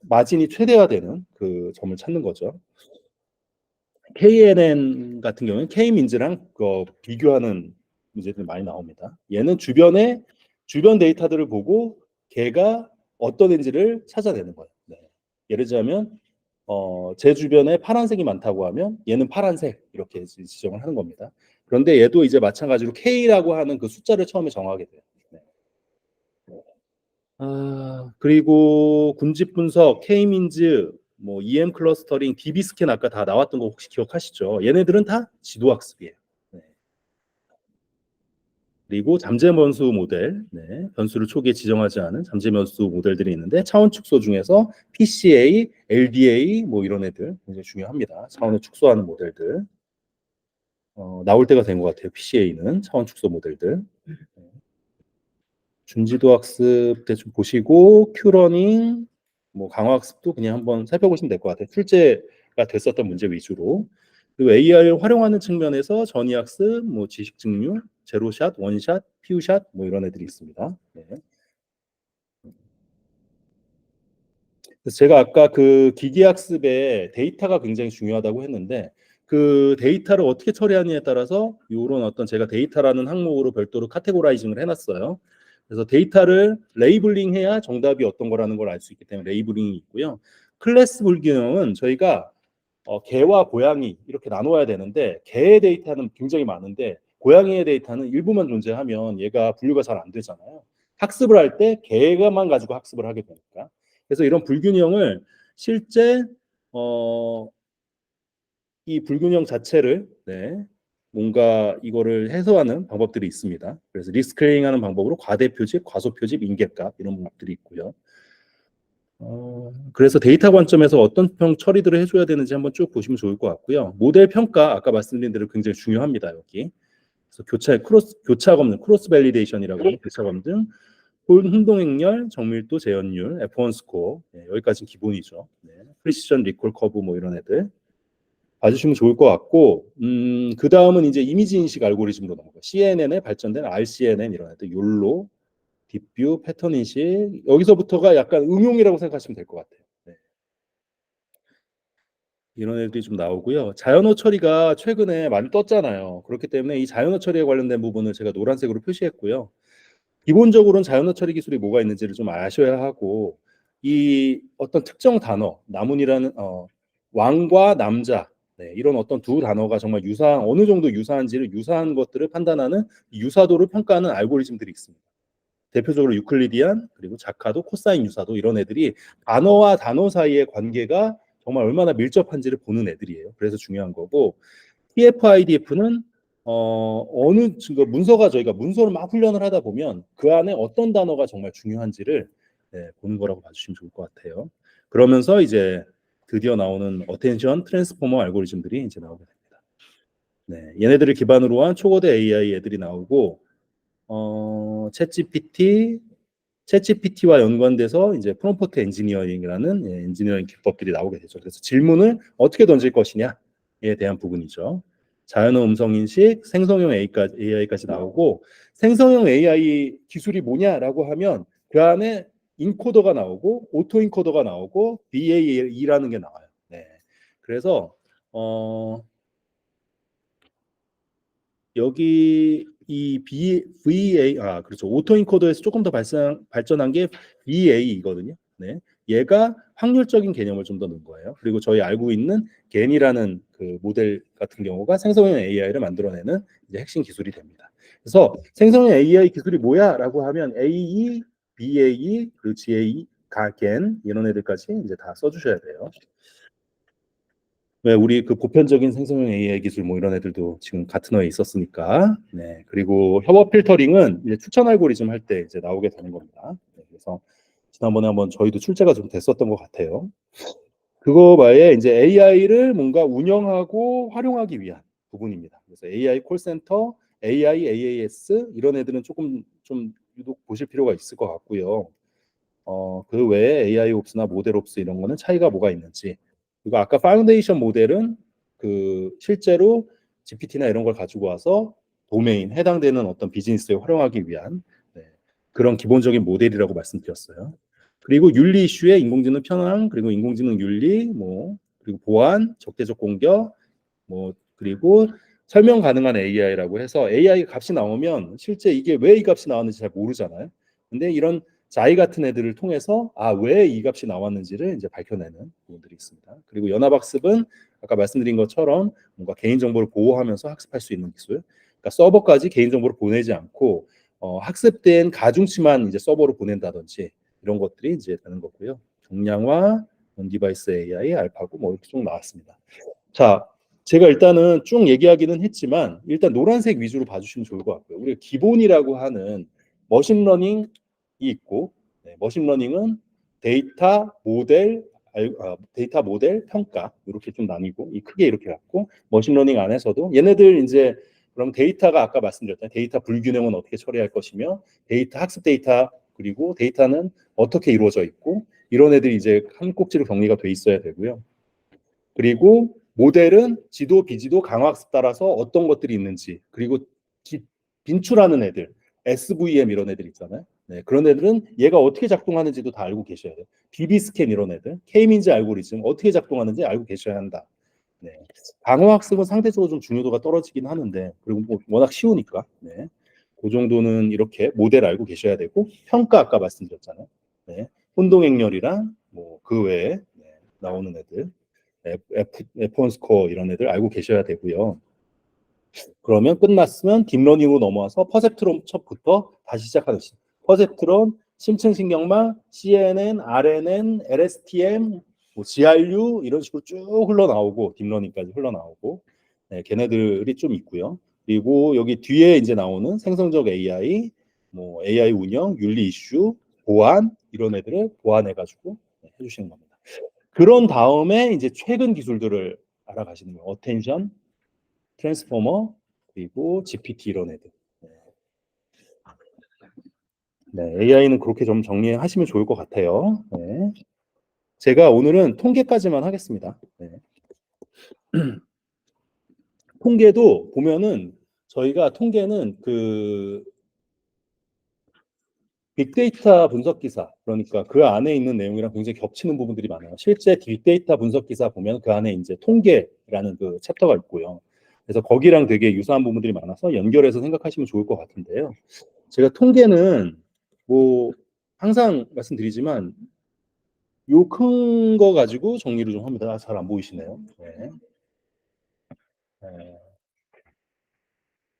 마진이 최대화되는 그 점을 찾는 거죠. KNN 같은 경우는 K민즈랑 비교하는 문제들이 많이 나옵니다. 얘는 주변 데이터들을 보고 걔가 어떤 애인지를 찾아내는 거예요. 네. 예를 들자면 제 주변에 파란색이 많다고 하면 얘는 파란색 이렇게 지정을 하는 겁니다. 그런데 얘도 이제 마찬가지로 K라고 하는 그 숫자를 처음에 정하게 돼요. 네. 그리고 군집 분석, K민즈, 뭐 EM 클러스터링, DB 스캔 아까 다 나왔던 거 혹시 기억하시죠? 얘네들은 다 지도 학습이에요. 네. 그리고 잠재 변수 모델, 네. 변수를 초기에 지정하지 않은 잠재 변수 모델들이 있는데 차원 축소 중에서 PCA, LDA 뭐 이런 애들 굉장히 중요합니다. 차원을 축소하는 모델들. 나올 때가 된 것 같아요. PCA는 차원 축소 모델들. 준지도 학습 때 좀 보시고 큐러닝, 뭐 강화 학습도 그냥 한번 살펴보시면 될 것 같아요. 출제가 됐었던 문제 위주로. 그리고 AI를 활용하는 측면에서 전위 학습, 뭐 지식 증류, 제로샷, 원샷, 피우샷 뭐 이런 애들이 있습니다. 네. 그래서 제가 아까 그 기기 학습에 데이터가 굉장히 중요하다고 했는데, 그 데이터를 어떻게 처리하느냐에 따라서 이런 어떤 제가 데이터라는 항목으로 별도로 카테고라이징을 해놨어요. 그래서 데이터를 레이블링해야 정답이 어떤 거라는 걸 알 수 있기 때문에 레이블링이 있고요. 클래스 불균형은 저희가 개와 고양이 이렇게 나눠야 되는데, 개의 데이터는 굉장히 많은데 고양이의 데이터는 일부만 존재하면 얘가 분류가 잘 안 되잖아요. 학습을 할 때 개만 가지고 학습을 하게 되니까. 그래서 이런 불균형을 실제 이 불균형 자체를 뭔가 이거를 해소하는 방법들이 있습니다. 그래서 리스크레잉하는 방법으로 과대 표집, 과소 표집, 인계값 이런 방법들이 있고요. 그래서 데이터 관점에서 어떤 처리들을 해줘야 되는지 한번 쭉 보시면 좋을 것 같고요. 모델 평가 아까 말씀드린 대로 굉장히 중요합니다. 여기. 그래서 교차 검증, 크로스 밸리데이션이라고 하는 교차 검증, 혼동 행렬, 정밀도, 재현율, F1 스코어 여기까지는 기본이죠. 프리시전 리콜 커브 뭐 이런 애들. 봐주시면 좋을 것 같고, 그 다음은 이제 이미지 인식 알고리즘으로 넘어가요. CNN에 발전된 RCNN 이런 애들, 욜로, 딥뷰, 패턴 인식, 여기서부터가 약간 응용이라고 생각하시면 될 것 같아요. 네. 이런 애들이 좀 나오고요. 자연어 처리가 최근에 많이 떴잖아요. 그렇기 때문에 이 자연어 처리에 관련된 부분을 제가 노란색으로 표시했고요. 기본적으로는 자연어 처리 기술이 뭐가 있는지를 좀 아셔야 하고, 이 어떤 특정 단어, 나문이라는 왕과 남자, 네, 이런 어떤 두 단어가 정말 유사한 어느 정도 유사한지를 유사한 것들을 판단하는 유사도를 평가하는 알고리즘들이 있습니다. 대표적으로 유클리디안 그리고 자카도 코사인 유사도 이런 애들이 단어와 단어 사이의 관계가 정말 얼마나 밀접한지를 보는 애들이에요. 그래서 중요한 거고 TF-IDF는 어느 증거 문서가 저희가 문서를 막 훈련을 하다 보면 그 안에 어떤 단어가 정말 중요한지를 네, 보는 거라고 봐주시면 좋을 것 같아요. 그러면서 이제 드디어 나오는 어텐션 트랜스포머 알고리즘들이 이제 나오게 됩니다. 네, 얘네들을 기반으로 한 초거대 AI 애들이 나오고 챗GPT와 연관돼서 이제 프롬프트 엔지니어링이라는 엔지니어링 기법들이 나오게 되죠. 그래서 질문을 어떻게 던질 것이냐에 대한 부분이죠. 자연어 음성 인식, 생성형 AI까지 나오고 생성형 AI 기술이 뭐냐라고 하면 그 안에 인코더가 나오고 오토 인코더가 나오고 BAE라는 게 나와요. 네. 그래서 여기 이 VA 그렇죠. 오토 인코더에서 조금 더 발전한 게 VA이거든요. 네. 얘가 확률적인 개념을 좀 더 넣은 거예요. 그리고 저희 알고 있는 겐이라는 그 모델 같은 경우가 생성형 AI를 만들어내는 이제 핵심 기술이 됩니다. 그래서 생성형 AI 기술이 뭐야라고 하면 AE, BAE, 그리고 GAE, 겐 이런 애들까지 이제 다 써주셔야 돼요. 네, 우리 그 보편적인 생성형 AI 기술 뭐 이런 애들도 지금 같은 어에 있었으니까. 네. 그리고 협업 필터링은 이제 추천 알고리즘 할 때 이제 나오게 되는 겁니다. 네, 그래서 지난번에 한번 저희도 출제가 좀 됐었던 것 같아요. 그거 말에 이제 AI를 뭔가 운영하고 활용하기 위한 부분입니다. 그래서 AI 콜센터, AI, AAS 이런 애들은 조금 좀 유독 보실 필요가 있을 것 같고요. 그 외에 AI 옵스나 모델 옵스 이런 거는 차이가 뭐가 있는지. 그리고 아까 파운데이션 모델은 그 실제로 GPT나 이런 걸 가지고 와서 도메인 해당되는 어떤 비즈니스에 활용하기 위한 네, 그런 기본적인 모델이라고 말씀드렸어요. 그리고 윤리 이슈에 인공지능 편향, 그리고 인공지능 윤리, 뭐 그리고 보안, 적대적 공격, 뭐 그리고 설명 가능한 AI라고 해서 AI 값이 나오면 실제 이게 왜 이 값이 나왔는지 잘 모르잖아요. 근데 이런 자이 같은 애들을 통해서 왜 이 값이 나왔는지를 이제 밝혀내는 부분들이 있습니다. 그리고 연합학습은 아까 말씀드린 것처럼 뭔가 개인정보를 보호하면서 학습할 수 있는 기술. 그러니까 서버까지 개인정보를 보내지 않고 학습된 가중치만 이제 서버로 보낸다든지 이런 것들이 이제 되는 거고요. 경량화, 온디바이스 AI, 알파고 뭐 이렇게 쭉 나왔습니다. 자, 제가 일단은 쭉 얘기하기는 했지만 일단 노란색 위주로 봐주시면 좋을 것 같고요. 우리가 기본이라고 하는 머신러닝이 있고 네, 머신러닝은 데이터 모델 평가 이렇게 좀 나뉘고 크게 이렇게 갖고 머신러닝 안에서도 얘네들 이제 그럼 데이터가 아까 말씀드렸던 데이터 불균형은 어떻게 처리할 것이며 데이터 학습 데이터 그리고 데이터는 어떻게 이루어져 있고 이런 애들이 이제 한 꼭지로 정리가 돼 있어야 되고요. 그리고 모델은 지도, 비지도, 강화학습 따라서 어떤 것들이 있는지 그리고 빈출하는 애들, SVM 이런 애들 있잖아요. 네, 그런 애들은 얘가 어떻게 작동하는지도 다 알고 계셔야 돼요. BB 스캔 이런 애들, K-민즈 알고리즘 어떻게 작동하는지 알고 계셔야 한다. 네. 강화학습은 상대적으로 좀 중요도가 떨어지긴 하는데 그리고 뭐 워낙 쉬우니까. 네. 그 정도는 이렇게 모델 알고 계셔야 되고 평가 아까 말씀드렸잖아요. 네. 혼동행렬이랑 뭐 그 외에 네, 나오는 애들. F1 스코어 이런 애들 알고 계셔야 되고요. 그러면 끝났으면 딥러닝으로 넘어와서 퍼셉트론 첩부터 다시 시작하는 시. 퍼셉트론, 심층신경망, CNN, RNN, LSTM, 뭐 GRU 이런 식으로 쭉 흘러나오고 딥러닝까지 흘러나오고 네, 걔네들이 좀 있고요. 그리고 여기 뒤에 이제 나오는 생성적 AI, 뭐 AI 운영, 윤리 이슈, 보안 이런 애들을 보완해가지고 네, 해주시는 겁니다. 그런 다음에 이제 최근 기술들을 알아가시는 거예요. 어텐션, 트랜스포머, 그리고 GPT 이런 애들. 네, AI는 그렇게 좀 정리하시면 좋을 것 같아요. 네. 제가 오늘은 통계까지만 하겠습니다. 네. 통계도 보면은 저희가 통계는 그 빅데이터 분석 기사, 그러니까 그 안에 있는 내용이랑 굉장히 겹치는 부분들이 많아요. 실제 빅데이터 분석 기사 보면 그 안에 이제 통계라는 그 챕터가 있고요. 그래서 거기랑 되게 유사한 부분들이 많아서 연결해서 생각하시면 좋을 것 같은데요. 제가 통계는 뭐 항상 말씀드리지만 요 큰 거 가지고 정리를 좀 합니다. 잘 안 보이시네요. 네. 네.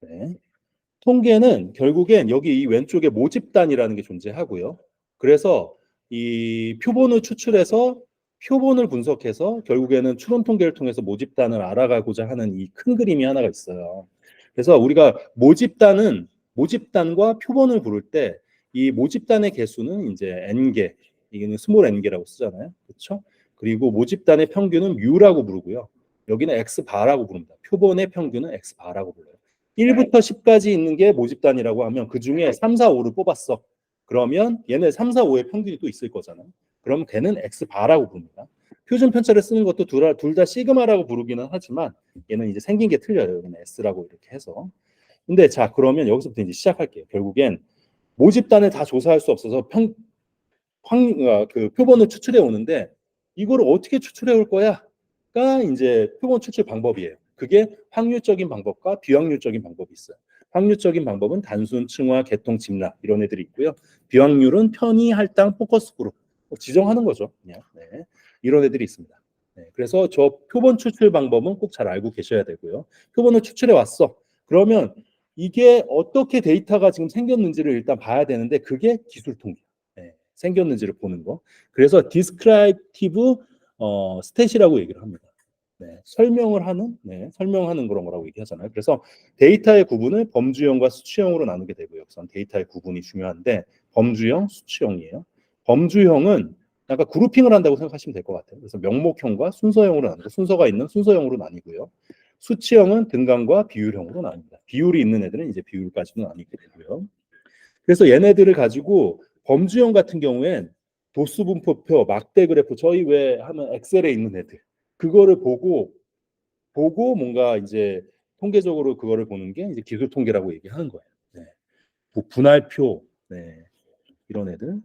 네. 통계는 결국엔 여기 이 왼쪽에 모집단이라는 게 존재하고요. 그래서 이 표본을 추출해서 표본을 분석해서 결국에는 추론 통계를 통해서 모집단을 알아가고자 하는 이 큰 그림이 하나가 있어요. 그래서 우리가 모집단과 표본을 부를 때 이 모집단의 개수는 이제 n개, 이게는 스몰 n개라고 쓰잖아요. 그렇죠? 그리고 모집단의 평균은 뮤라고 부르고요. 여기는 x 바라고 부릅니다. 표본의 평균은 x 바라고 불러요. 1부터 10까지 있는 게 모집단이라고 하면 그 중에 3, 4, 5를 뽑았어. 그러면 얘네 3, 4, 5의 평균이 또 있을 거잖아요. 그럼 걔는 X바라고 부릅니다. 표준 편차를 쓰는 것도 둘 다 시그마라고 부르기는 하지만 얘는 이제 생긴 게 틀려요. 얘는 S라고 이렇게 해서. 근데 자, 그러면 여기서부터 이제 시작할게요. 결국엔 모집단을 다 조사할 수 없어서 그 표본을 추출해 오는데 이거를 어떻게 추출해 올 거야가 이제 표본 추출 방법이에요. 그게 확률적인 방법과 비확률적인 방법이 있어요. 확률적인 방법은 단순, 층화, 계통, 집락 이런 애들이 있고요. 비확률은 편의, 할당, 포커스 그룹 지정하는 거죠. 그냥 네. 이런 애들이 있습니다. 네. 그래서 저 표본 추출 방법은 꼭 잘 알고 계셔야 되고요. 표본을 추출해 왔어. 그러면 이게 어떻게 데이터가 지금 생겼는지를 일단 봐야 되는데 그게 기술 통계. 네. 생겼는지를 보는 거. 그래서 디스크라이티브 스탯이라고 얘기를 합니다. 네, 설명하는 그런 거라고 얘기하잖아요. 그래서 데이터의 구분을 범주형과 수치형으로 나누게 되고요. 우선 데이터의 구분이 중요한데 범주형, 수치형이에요. 범주형은 약간 그룹핑을 한다고 생각하시면 될 것 같아요. 그래서 명목형과 순서형으로 나누고 순서가 있는 순서형으로 나뉘고요. 수치형은 등간과 비율형으로 나뉩니다. 비율이 있는 애들은 이제 비율까지는 나뉘게 되고요. 그래서 얘네들을 가지고 범주형 같은 경우엔 도수 분포표, 막대 그래프, 저희 왜 하면 엑셀에 있는 애들 그거를 보고 뭔가 이제 통계적으로 그거를 보는 게 이제 기술 통계라고 얘기하는 거예요. 네. 분할표, 네. 이런 애들.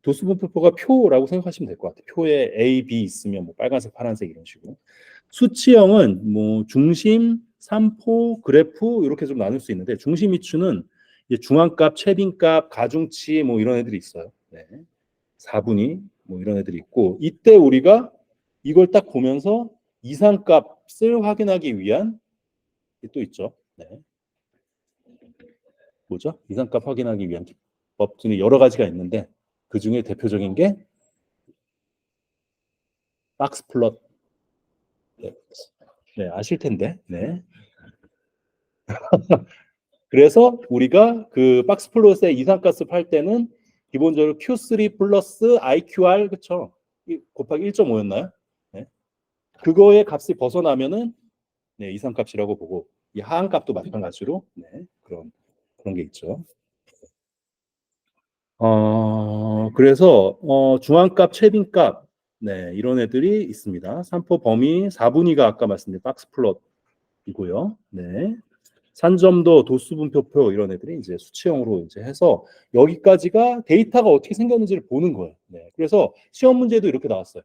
도수 분포표가 표라고 생각하시면 될 것 같아요. 표에 A, B 있으면 뭐 빨간색, 파란색 이런 식으로. 수치형은 뭐 중심, 삼포, 그래프 이렇게 좀 나눌 수 있는데 중심 이추는 이제 중앙값, 최빈값, 가중치 뭐 이런 애들이 있어요. 네. 4분위 뭐 이런 애들이 있고 이때 우리가 이걸 딱 보면서 이상값을 확인하기 위한 게 또 있죠. 네. 뭐죠? 이상값 확인하기 위한 기법 중에 여러 가지가 있는데 그 중에 대표적인 게 박스 플롯. 네, 네, 아실 텐데. 네. 그래서 우리가 그 박스 플롯의 이상값을 팔 때는 기본적으로 Q3 플러스 IQR 그쵸? 곱하기 1.5였나요? 네. 그거의 값이 벗어나면은 네, 이상값이라고 보고 이 하한값도 마찬가지로 네, 그런 게 있죠. 그래서 중앙값, 최빈값 네, 이런 애들이 있습니다. 산포 범위 4분위가 아까 말씀드린 박스 플롯이고요. 네. 산점도, 도수분표표 이런 애들이 이제 수치형으로 이제 해서 여기까지가 데이터가 어떻게 생겼는지를 보는 거예요. 네. 그래서 시험 문제도 이렇게 나왔어요.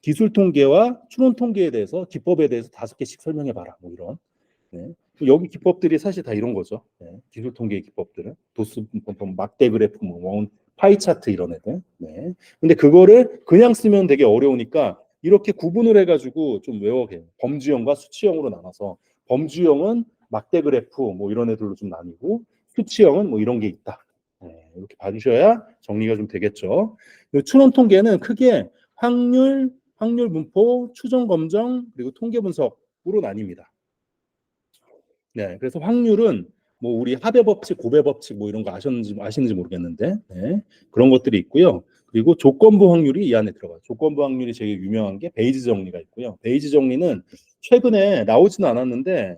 기술 통계와 추론 통계에 대해서 기법에 대해서 5개씩 설명해 봐라. 뭐 이런. 네. 여기 기법들이 사실 다 이런 거죠. 네. 기술 통계 기법들은 도수 막대 그래프, 뭐 파이 차트 이런 애들. 네. 근데 그거를 그냥 쓰면 되게 어려우니까 이렇게 구분을 해가지고 좀 외워게 범주형과 수치형으로 나눠서 범주형은 막대 그래프 뭐 이런 애들로 좀 나뉘고 수치형은 뭐 이런 게 있다. 네. 이렇게 봐주셔야 정리가 좀 되겠죠. 추론 통계는 크게 확률 분포, 추정 검정 그리고 통계 분석으로 나뉩니다. 네, 그래서 확률은 뭐 우리 합의 법칙, 고배 법칙 뭐 이런 거 아시는지 모르겠는데 네, 그런 것들이 있고요. 그리고 조건부 확률이 이 안에 들어가요. 조건부 확률이 제일 유명한 게 베이지 정리가 있고요. 베이지 정리는 최근에 나오지는 않았는데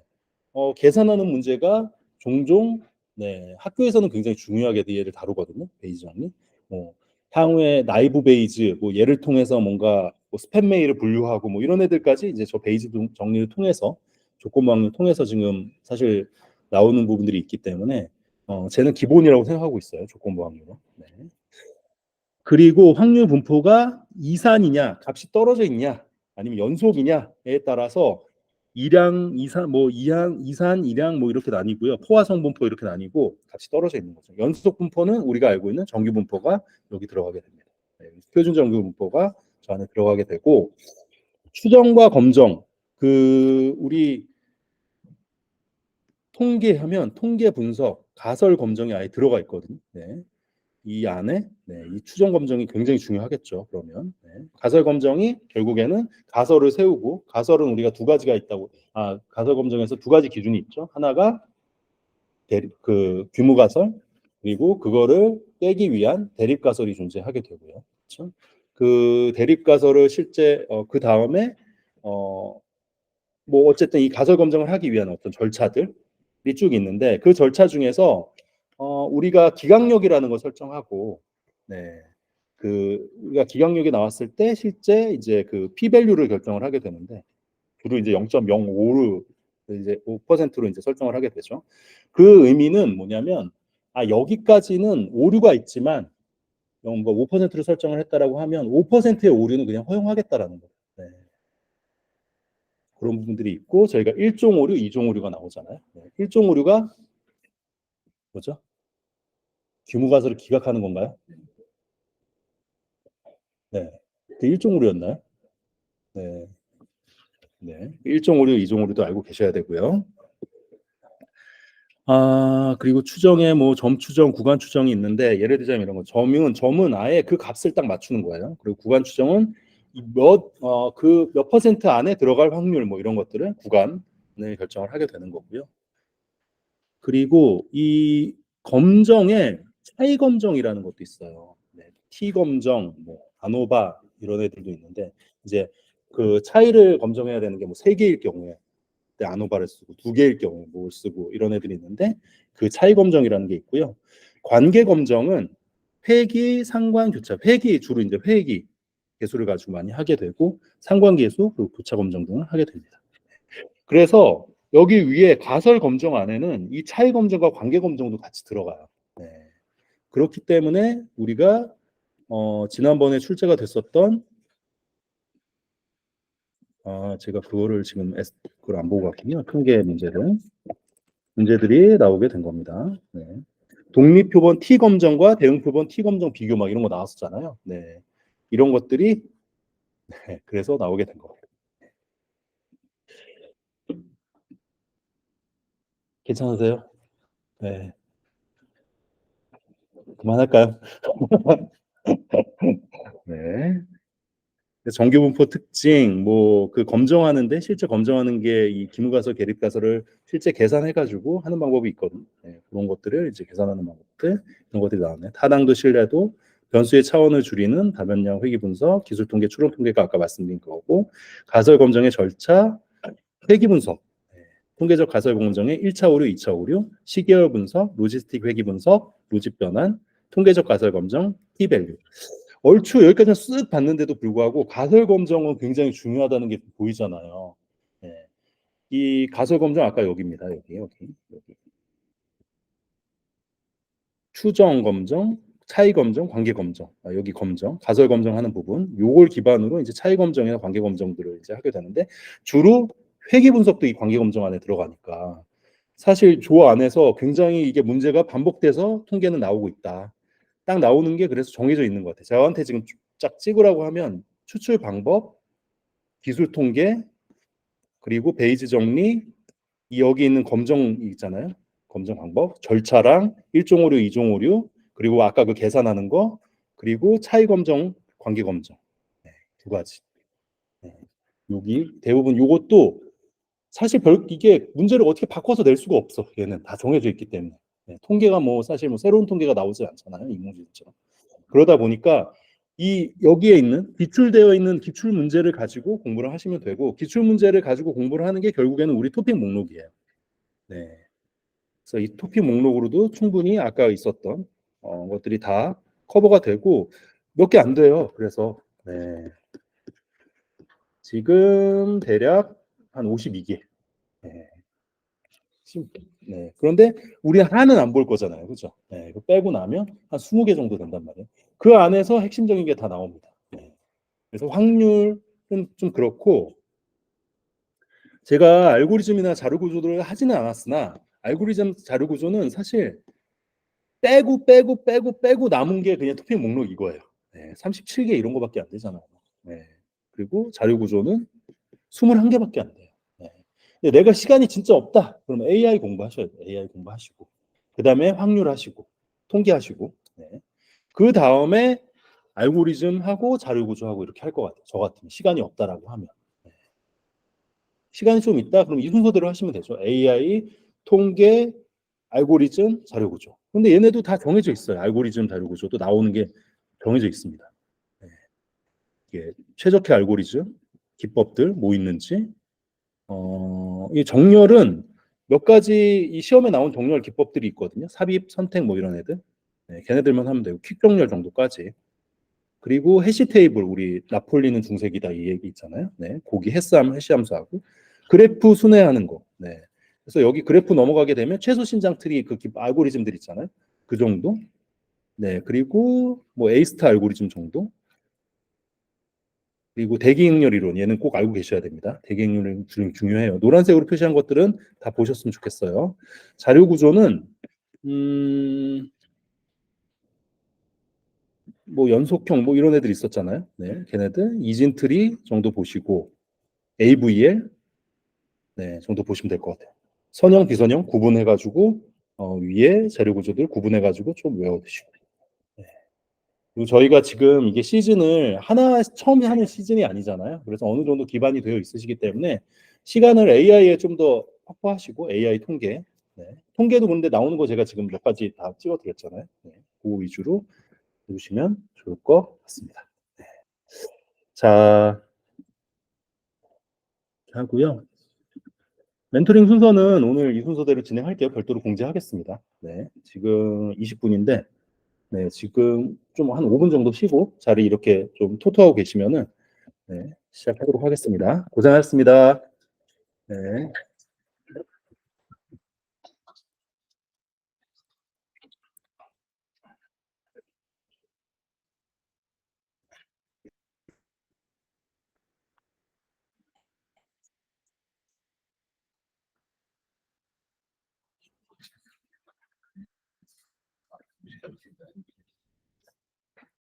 계산하는 문제가 종종 네, 학교에서는 굉장히 중요하게 얘를 다루거든요. 베이지 정리. 향후에 나이브 베이지, 뭐 얘를 통해서 뭔가 뭐 스팸 메일을 분류하고 뭐 이런 애들까지 이제 저 베이지 정리를 통해서 조건부 확률 통해서 지금 사실 나오는 부분들이 있기 때문에 쟤는 기본이라고 생각하고 있어요. 조건부 확률은. 네. 그리고 확률 분포가 이산이냐, 값이 떨어져 있냐, 아니면 연속이냐에 따라서 이량, 이산, 뭐 이항, 이산, 이량 뭐 이렇게 나뉘고요. 포화성 분포 이렇게 나뉘고 값이 떨어져 있는 거죠. 연속 분포는 우리가 알고 있는 정규 분포가 여기 들어가게 됩니다. 네, 표준 정규 분포가 저 안에 들어가게 되고 추정과 검정 우리 통계하면 통계 분석, 가설 검정이 아예 들어가 있거든요. 네. 이 안에 이 추정 검정이 굉장히 중요하겠죠. 그러면 가설 검정이 결국에는 가설을 세우고 가설은 우리가 두 가지가 있다고 가설 검정에서 두 가지 기준이 있죠. 하나가 규모 가설 그리고 그거를 깨기 위한 대립 가설이 존재하게 되고요. 그렇죠? 그 대립 가설을 실제 그 다음에 뭐 어쨌든 이 가설 검정을 하기 위한 어떤 절차들이 쭉 있는데 그 절차 중에서 우리가 기강력이라는 걸 설정하고 우리가 기강력이 나왔을 때 실제 이제 그 p-밸류를 결정을 하게 되는데 주로 이제 0.05로 이제 5%로 이제 설정을 하게 되죠. 그 의미는 뭐냐면 여기까지는 오류가 있지만 5%로 설정을 했다라고 하면 5%의 오류는 그냥 허용하겠다라는 거예요. 네. 그런 부분들이 있고 저희가 1종 오류, 2종 오류가 나오잖아요. 1종 오류가 뭐죠? 규모 가설을 기각하는 건가요? 네. 그 1종 오류였나요? 네. 네. 1종 오류, 2종 오류도 알고 계셔야 되고요. 그리고 추정에 뭐 점 추정, 구간 추정이 있는데 예를 들자면 이런 거 점은 아예 그 값을 딱 맞추는 거예요. 그리고 구간 추정은 몇 퍼센트 안에 들어갈 확률 뭐 이런 것들을 구간을 결정을 하게 되는 거고요. 그리고 이 검정에 차이 검정이라는 것도 있어요. T 검정, 뭐 아노바 이런 애들도 있는데 이제 그 차이를 검정해야 되는 게 뭐 3개일 경우에 아노바를 쓰고 2개일 경우에 뭘 쓰고 이런 애들이 있는데 그 차이 검정이라는 게 있고요. 관계 검정은 회귀, 상관, 교차. 회귀 주로 이제 회귀 개수를 가지고 많이 하게 되고 상관계수 그리고 교차 검정 등을 하게 됩니다. 그래서 여기 위에 가설 검정 안에는 이 차이 검정과 관계 검정도 같이 들어가요. 네. 그렇기 때문에 우리가 지난번에 출제가 됐었던 제가 그거를 지금 그걸 안 보고 갔군요. 통계 문제들이 나오게 된 겁니다. 네. 독립표본 T 검정과 대응표본 T 검정 비교 막 이런 거 나왔었잖아요. 네. 이런 것들이 그래서 나오게 된 겁니다. 괜찮으세요? 네. 그만할까요? 네. 정규분포 특징, 뭐 그 검정하는데 실제 검정하는 게 이 기무가설, 계립가설을 실제 계산해가지고 하는 방법이 있거든요. 그런 것들을 이제 계산하는 방법들 이런 것들이 나오네. 타당도, 신뢰도, 변수의 차원을 줄이는 다변량 회귀 분석, 기술 통계, 추론 통계가 아까 말씀드린 거고, 가설 검정의 절차, 회귀 분석, 통계적 가설 검정의 1차 오류, 2차 오류, 시계열 분석, 로지스틱 회귀 분석, 로직 변환, 통계적 가설 검정, T-밸류. 얼추 여기까지는 쓱 봤는데도 불구하고 가설 검정은 굉장히 중요하다는 게 보이잖아요. 네. 이 가설 검정 아까 여기입니다. 여기. 추정 검정, 차이 검정, 관계 검정. 여기 검정, 가설 검정하는 부분. 요걸 기반으로 이제 차이 검정이나 관계 검정들을 이제 하게 되는데 주로 회귀 분석도 이 관계 검정 안에 들어가니까 사실 조 안에서 굉장히 이게 문제가 반복돼서 통계는 나오고 있다. 딱 나오는 게 그래서 정해져 있는 것 같아요. 저한테 지금 쫙 찍으라고 하면 추출 방법, 기술 통계, 그리고 베이즈 정리, 여기 있는 검정 있잖아요. 검정 방법, 절차랑 1종 오류, 2종 오류, 그리고 아까 그 계산하는 거, 그리고 차이 검정, 관계 검정. 두 가지. 여기 대부분 요것도 사실 이게 문제를 어떻게 바꿔서 낼 수가 없어. 얘는 다 정해져 있기 때문에. 통계가 뭐 사실 뭐 새로운 통계가 나오지 않잖아요. 인공지능처럼. 그러다 보니까 이 여기에 있는 기출되어 있는 기출 문제를 가지고 공부를 하시면 되고 기출 문제를 가지고 공부를 하는 게 결국에는 우리 토픽 목록이에요. 네. 그래서 이 토픽 목록으로도 충분히 아까 있었던 것들이 다 커버가 되고 몇 개 안 돼요. 그래서 지금 대략 한 52개 네. 네. 그런데 우리 한은 안 볼 거잖아요. 그죠? 네. 이거 빼고 나면 한 20개 정도 된단 말이에요. 그 안에서 핵심적인 게 다 나옵니다. 네. 그래서 확률은 좀 그렇고 제가 알고리즘이나 자료 구조를 하지는 않았으나 알고리즘 자료 구조는 사실 빼고 남은 게 그냥 토픽 목록 이거예요. 네. 37개 이런 거밖에 안 되잖아요. 네. 그리고 자료 구조는 21개밖에 안 돼요. 네. 근데 내가 시간이 진짜 없다. 그러면 AI 공부하셔야 돼요. AI 공부하시고. 그 다음에 확률 하시고, 통계하시고. 네. 그 다음에 알고리즘 하고 자료 구조하고 이렇게 할 것 같아요. 저 같으면 시간이 없다라고 하면. 네. 시간이 좀 있다. 그럼 이 순서대로 하시면 되죠. AI, 통계, 알고리즘, 자료 구조. 근데 얘네도 다 정해져 있어요. 알고리즘, 자료 구조도 나오는 게 정해져 있습니다. 네. 이게 최적화 알고리즘, 기법들 뭐 있는지, 이 정렬은 몇 가지 이 시험에 나온 정렬 기법들이 있거든요. 삽입, 선택 뭐 이런 애들. 네, 걔네들만 하면 되고 퀵 정렬 정도까지. 그리고 해시 테이블 우리 나폴리는 중색이다 이 얘기 있잖아요. 네, 고기 해싸움 해시함수하고 그래프 순회하는 거. 네. 그래서 여기 그래프 넘어가게 되면 최소 신장 트리 그 알고리즘들 있잖아요. 그 정도. 네, 그리고 뭐 에이스타 알고리즘 정도. 그리고 대기응렬 이론 얘는 꼭 알고 계셔야 됩니다. 대기응렬이 중요해요. 노란색으로 표시한 것들은 다 보셨으면 좋겠어요. 자료 구조는 뭐 연속형 뭐 이런 애들 있었잖아요. 네, 걔네들 이진트리 정도 보시고 AVL 네 정도 보시면 될 것 같아요. 선형 비선형 구분해가지고 위에 자료 구조들 구분해가지고 좀 외워두시고. 네. 그리고 저희가 지금 이게 시즌을 하나 처음 하는 시즌이 아니잖아요. 그래서 어느 정도 기반이 되어 있으시기 때문에 시간을 AI에 좀 더 확보하시고 AI 통계. 네. 통계도 근데 나오는 거 제가 지금 몇 가지 다 찍어드렸잖아요. 네. 그 위주로 보시면 좋을 것 같습니다. 네. 자 하고요. 멘토링 순서는 오늘 이 순서대로 진행할게요. 별도로 공지하겠습니다. 네. 지금 20분인데 네, 지금 좀 한 5분 정도 쉬고 자리 이렇게 좀 토토하고 계시면은 네, 시작하도록 하겠습니다. 고생하셨습니다. 네.